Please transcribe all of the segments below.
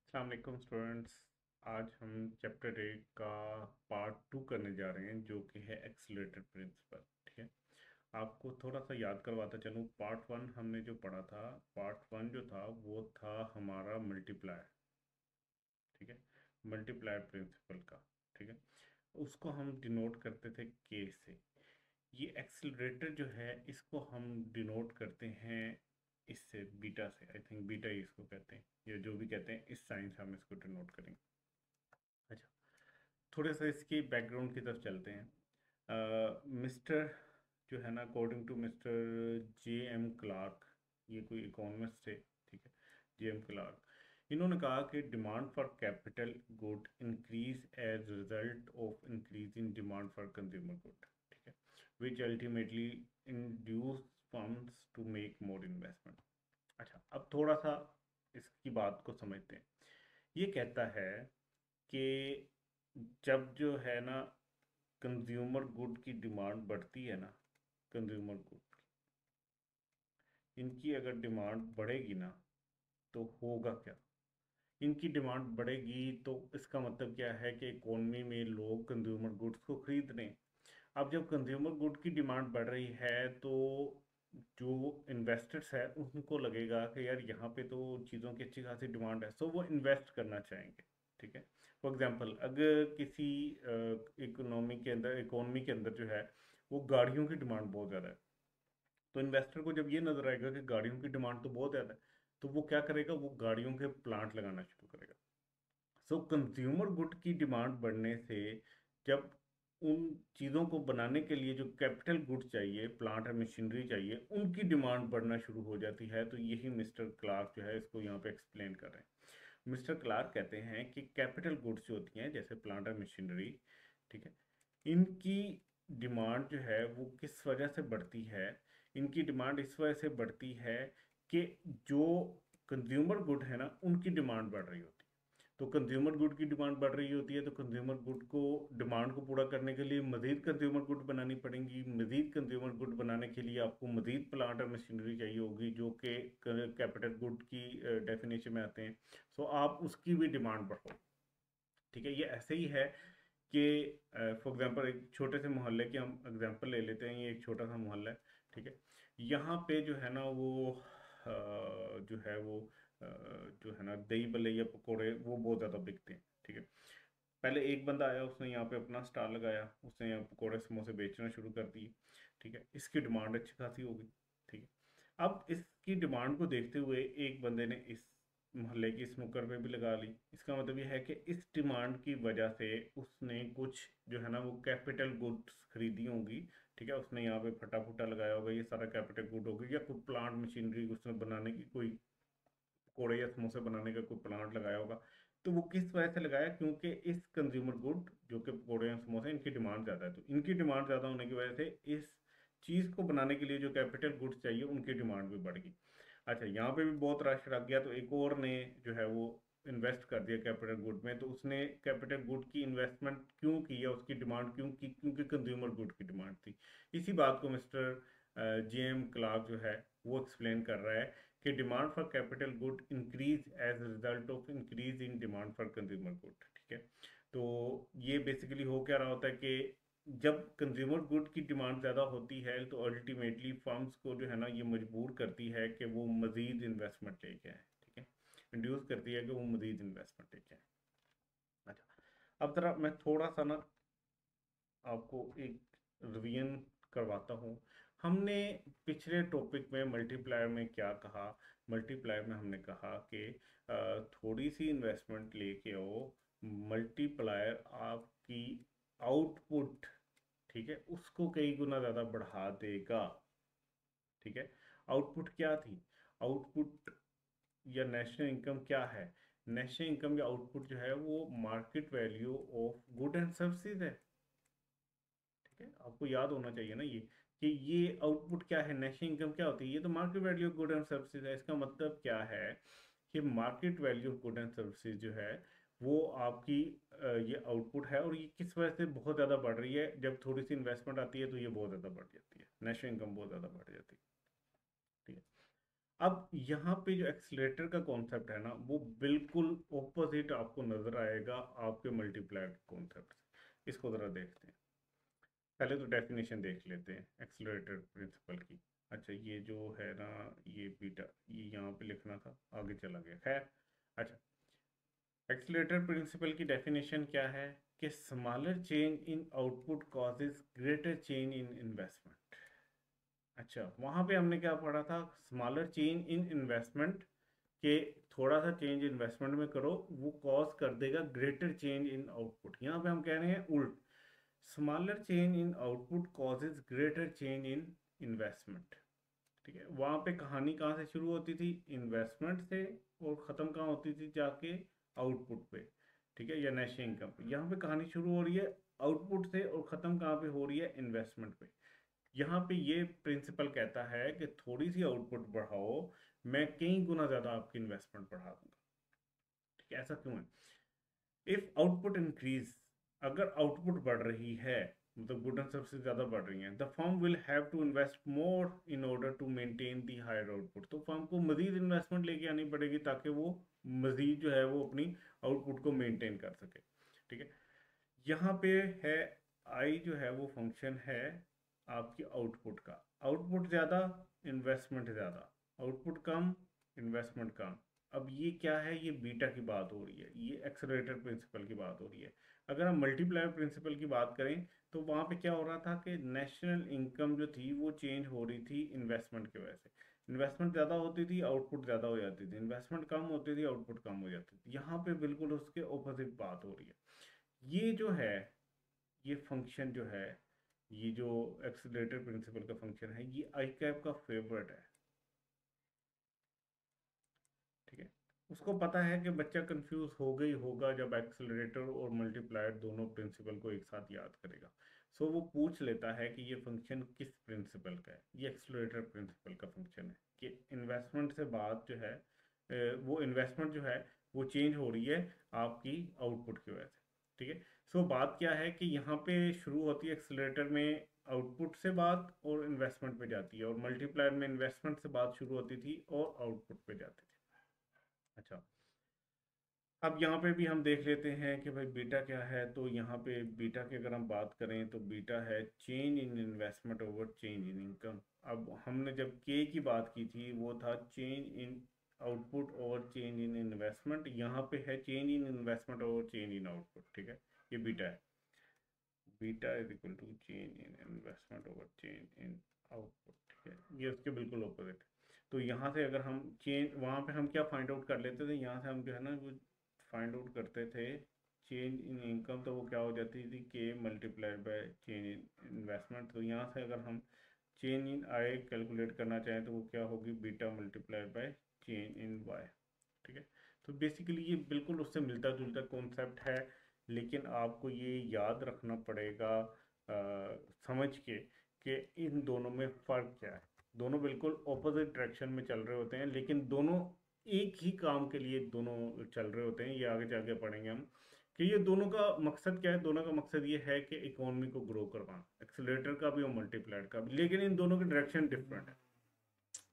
अस्सलाम वालेकुम स्टूडेंट्स। आज हम चैप्टर 8 का पार्ट 2 करने जा रहे हैं जो कि है एक्सीलरेटेड प्रिंसिपल। ठीक है, आपको थोड़ा सा याद करवाता चलूँ। पार्ट 1 हमने जो पढ़ा था, पार्ट 1 जो था वो था हमारा मल्टीप्लायर। ठीक है, मल्टीप्लायर प्रिंसिपल का। ठीक है, उसको हम डिनोट करते थे के से। ये एक्सीलरेटर जो है इसको हम डिनोट करते हैं इससे, बीटा से। आई थिंक बीटा ही इसको कहते हैं, या जो भी कहते हैं, इस साइन से हम इसको डिनोट करेंगे। अच्छा, थोड़ा सा इसकी बैकग्राउंड की तरफ चलते हैं। मिस्टर जो है ना, according to mister J.M. Clark, ये कोई इकोनॉमिस्ट थे। ठीक है, J.M. क्लार्क, इन्होंने कहा कि demand for capital good increase as result of increase in demand for consumer good. ठीक है, which ultimately induce firms to make more investment. अच्छा, अब थोड़ा सा इसकी बात को समझते हैं। ये कहता है कि जब जो है ना कंज्यूमर गुड की डिमांड बढ़ती है ना, कंज्यूमर गुड इनकी अगर डिमांड बढ़ेगी ना, तो होगा क्या। इनकी डिमांड बढ़ेगी तो इसका मतलब क्या है कि इकोनॉमी में लोग कंज्यूमर गुड्स को खरीद रहे हैं। अब जब कंज्यूमर गुड की डिमांड बढ़ रही है तो जो इन्वेस्टर्स है उनको लगेगा कि यार यहाँ पे तो चीज़ों की अच्छी खासी डिमांड है, सो वो इन्वेस्ट करना चाहेंगे। ठीक है, फॉर एग्जांपल अगर किसी इकोनॉमी के अंदर जो है वो गाड़ियों की डिमांड बहुत ज़्यादा है, तो इन्वेस्टर को जब ये नज़र आएगा कि गाड़ियों की डिमांड तो बहुत ज़्यादा है, तो वो क्या करेगा, वो गाड़ियों के प्लांट लगाना शुरू करेगा। सो कंज्यूमर गुड की डिमांड बढ़ने से जब उन चीज़ों को बनाने के लिए जो कैपिटल गुड चाहिए, प्लांट और मशीनरी चाहिए, उनकी डिमांड बढ़ना शुरू हो जाती है। तो यही मिस्टर क्लार्क जो है इसको यहाँ पे एक्सप्लेन कर रहे हैं। मिस्टर क्लार्क कहते हैं कि कैपिटल गुड्स जो होती हैं जैसे प्लांट और मशीनरी, ठीक है, इनकी डिमांड जो है वो किस वजह से बढ़ती है। इनकी डिमांड इस वजह से बढ़ती है कि जो कंज्यूमर गुड है ना उनकी डिमांड बढ़ रही होती है। तो कंज्यूमर गुड की डिमांड बढ़ रही होती है, तो कंज्यूमर गुड को डिमांड को पूरा करने के लिए मजीद कंज्यूमर गुड बनानी पड़ेंगी। मजीद कंज्यूमर गुड बनाने के लिए आपको मजीद प्लांट और मशीनरी चाहिए होगी जो कि कैपिटल गुड की डेफिनेशन में आते हैं। सो आप उसकी भी डिमांड बढ़ाओ। ठीक है, ये ऐसे ही है कि फॉर एग्जांपल एक छोटे से मोहल्ले की हम एग्जांपल ले लेते हैं। ये एक छोटा सा मोहल्ला है। ठीक है, यहाँ पे जो है ना वो जो है वो अ, जो है ना दही बल्ले या पकोड़े वो बहुत ज़्यादा बिकते हैं। ठीक है, पहले एक बंदा आया, उसने यहाँ पे अपना स्टॉल लगाया, उसने यहाँ पकोड़े समोसे बेचना शुरू कर दिए। ठीक है, इसकी डिमांड अच्छी खासी हो गई। ठीक है, अब इसकी डिमांड को देखते हुए एक बंदे ने इस मोहल्ले की स्नूकर पे भी लगा ली। इसका मतलब ये है कि इस डिमांड की वजह से उसने कुछ जो है ना वो कैपिटल गुड्स खरीदी होंगी। ठीक है, उसने यहाँ पे फटा फुटा लगाया होगा, ये सारा कैपिटल गुड होगा, या कोई प्लांट मशीनरी उसने बनाने की, कोई पकौड़े या समोसे बनाने का कोई प्लांट लगाया होगा। तो वो किस वजह से लगाया, क्योंकि इस कंज्यूमर गुड जो कि पकौड़े या समोसे, इनकी डिमांड ज़्यादा है। तो इनकी डिमांड ज़्यादा होने की वजह से इस चीज़ को बनाने के लिए जो कैपिटल गुड्स चाहिए उनकी डिमांड भी बढ़ गई। अच्छा, यहाँ पे भी बहुत रश लग गया, तो एक और ने जो है वो इन्वेस्ट कर दिया कैपिटल गुड में। तो उसने कैपिटल गुड की इन्वेस्टमेंट क्यों की या उसकी डिमांड क्यों की, क्योंकि कंज्यूमर गुड की डिमांड थी। इसी बात को मिस्टर J.M. क्लार्क जो है वो एक्सप्लेन कर रहा है कि demand for capital good increase as result of increase in demand for consumer good. ठीक है, तो ये बेसिकली हो क्या रहा होता है कि जब कंज्यूमर गुड की डिमांड ज़्यादा होती है तो अल्टीमेटली फर्म्स को जो है ना ये मजबूर करती है कि वो मज़ीद इन्वेस्टमेंट लेके आए। ठीक है, इंड्यूस करती है कि वो मज़ीद इन्वेस्टमेंट लेके आए। अच्छा, अब ज़रा मैं थोड़ा सा ना आपको एक रिवीजन करवाता हूँ। हमने पिछले टॉपिक में मल्टीप्लायर में क्या कहा। मल्टीप्लायर में हमने कहा कि थोड़ी सी इन्वेस्टमेंट लेके आओ, मल्टीप्लायर आपकी आउटपुट, ठीक है, उसको कई गुना ज़्यादा बढ़ा देगा। ठीक है, आउटपुट क्या थी, आउटपुट या नेशनल इनकम क्या है। नेशनल इनकम या आउटपुट जो है वो market value of good and services है। ठीक है, आपको याद होना चाहिए ना ये, कि ये आउटपुट क्या है, नेशनल इनकम क्या होती है, ये तो market value of good and services है। इसका मतलब क्या है कि market value of good and services जो है वो आपकी ये आउटपुट है, और ये किस वजह से बहुत ज़्यादा बढ़ रही है। जब थोड़ी सी इन्वेस्टमेंट आती है तो ये बहुत ज़्यादा बढ़ जाती है, नेशनल इनकम बहुत ज़्यादा बढ़ जाती है। ठीक है, अब यहाँ पे जो एक्सीलरेटर का कॉन्सेप्ट है ना वो बिल्कुल ऑपोजिट आपको नजर आएगा आपके मल्टीप्लायर कॉन्सेप्ट से। इसको ज़रा देखते हैं। पहले तो डेफिनेशन देख लेते हैं एक्सेलरेटर प्रिंसिपल की। अच्छा ये जो है ना, ये बीटा, ये यहाँ पे लिखना था, आगे चला गया, खैर। अच्छा, एक्सेलरेटर प्रिंसिपल की डेफिनेशन क्या है कि smaller change in output causes greater change in investment. अच्छा, वहां पे हमने क्या पढ़ा था, स्मॉलर चेंज इन इन्वेस्टमेंट के, थोड़ा सा चेंज इन्वेस्टमेंट में करो वो कॉज कर देगा ग्रेटर चेंज इन आउटपुट। यहाँ पे हम कह रहे हैं उल्ट, smaller change in output causes greater change in investment. ठीक है, वहां पे कहानी कहाँ से शुरू होती थी, इन्वेस्टमेंट से, और ख़त्म कहाँ होती थी जाके आउटपुट पे। ठीक है, या नेशनल इनकम पे। यहाँ पे कहानी शुरू हो रही है आउटपुट से और ख़त्म कहाँ पे हो रही है, इन्वेस्टमेंट पे। यहाँ पे ये प्रिंसिपल कहता है कि थोड़ी सी आउटपुट बढ़ाओ, मैं कई गुना ज़्यादा आपकी इन्वेस्टमेंट बढ़ा दूंगा। ठीक है, ऐसा क्यों है? इफ आउटपुट इंक्रीज, अगर आउटपुट बढ़ रही है, मतलब गुड एंड सर्विसेज ज़्यादा बढ़ रही हैं, the firm will have to invest more in order to maintain the higher output. तो फर्म को मजीद इन्वेस्टमेंट लेके आनी पड़ेगी ताकि वो मजीद जो है वो अपनी आउटपुट को मेंटेन कर सके। ठीक है, यहाँ पे है आई जो है वो फंक्शन है आपकी आउटपुट का। आउटपुट ज़्यादा, इन्वेस्टमेंट ज़्यादा, आउटपुट कम, इन्वेस्टमेंट कम। अब ये क्या है, ये बीटा की बात हो रही है, ये एक्सेलरेटर प्रिंसिपल की बात हो रही है। अगर हम मल्टीप्लायर प्रिंसिपल की बात करें तो वहाँ पे क्या हो रहा था कि नेशनल इनकम जो थी वो चेंज हो रही थी इन्वेस्टमेंट की वजह से। इन्वेस्टमेंट ज़्यादा होती थी, आउटपुट ज़्यादा हो जाती थी, इन्वेस्टमेंट कम होती थी, आउटपुट कम हो जाती थी। यहाँ पे बिल्कुल उसके ऑपोजिट बात हो रही है। ये जो है, ये फंक्शन जो है, ये जो एक्सेलरेटर प्रिंसिपल का फंक्शन है, ये आई कैप का फेवरेट है। ठीक है, उसको पता है कि बच्चा कंफ्यूज हो गई होगा जब एक्सेलरेटर और मल्टीप्लायर दोनों प्रिंसिपल को एक साथ याद करेगा। सो वो पूछ लेता है कि ये फंक्शन किस प्रिंसिपल का है। ये एक्सेलरेटर प्रिंसिपल का फंक्शन है कि इन्वेस्टमेंट से बात जो है, वो इन्वेस्टमेंट जो है वो चेंज हो रही है आपकी आउटपुट की वजह से। ठीक है, सो बात क्या है कि यहाँ पे शुरू होती है एक्सेलरेटर में आउटपुट से बात और इन्वेस्टमेंट पे जाती है, और मल्टीप्लायर में इन्वेस्टमेंट से बात शुरू होती थी और आउटपुट पे जाती थी। अच्छा, अब यहाँ पे भी हम देख लेते हैं कि भाई बीटा क्या है। तो यहाँ पे बीटा की अगर हम बात करें तो बीटा है change in investment over change in income. अब हमने जब के की बात की थी वो था change in output over change in investment, यहाँ पे है change in investment over change in output. ठीक है, ये बीटा है, beta is equal to change in investment over change in output. ठीक है, ये उसके बिल्कुल ऑपोजिट है। तो यहाँ से अगर हम चेंज, वहाँ पे हम क्या फाइंड आउट कर लेते थे, यहाँ से हम जो है ना वो फाइंड आउट करते थे चेंज इन इनकम, तो वो क्या हो जाती थी के multiplied by change in investment. तो यहाँ से अगर हम चेंज इन आई कैलकुलेट करना चाहें तो वो क्या होगी, beta multiplied by change in Y. ठीक है, तो बेसिकली ये बिल्कुल उससे मिलता जुलता कॉन्सेप्ट है, लेकिन आपको ये याद रखना पड़ेगा समझ के कि इन दोनों में फ़र्क क्या है। दोनों बिल्कुल ऑपोजिट डायरेक्शन में चल रहे होते हैं, लेकिन दोनों एक ही काम के लिए दोनों चल रहे होते हैं। ये आगे जाके पढ़ेंगे हम कि ये दोनों का मकसद क्या है। दोनों का मकसद ये है कि इकोनॉमी को ग्रो करवाना, एक्सेलरेटर का भी और मल्टीप्लायर का भी, लेकिन इन दोनों की डायरेक्शन डिफरेंट है।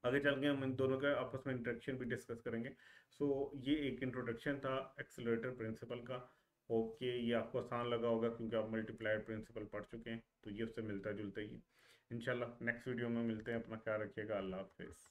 आगे चल के हम इन दोनों का आपस में इंटरेक्शन भी डिस्कस करेंगे। सो ये एक इंट्रोडक्शन था एक्सेलरेटर प्रिंसिपल का। होप कि ये आपको आसान लगा होगा क्योंकि आप मल्टीप्लायर प्रिंसिपल पढ़ चुके हैं, तो ये उससे मिलता जुलता ही है। इंशाल्लाह नेक्स्ट वीडियो में मिलते हैं। अपना ख्याल रखिएगा। अल्लाह हाफिज़।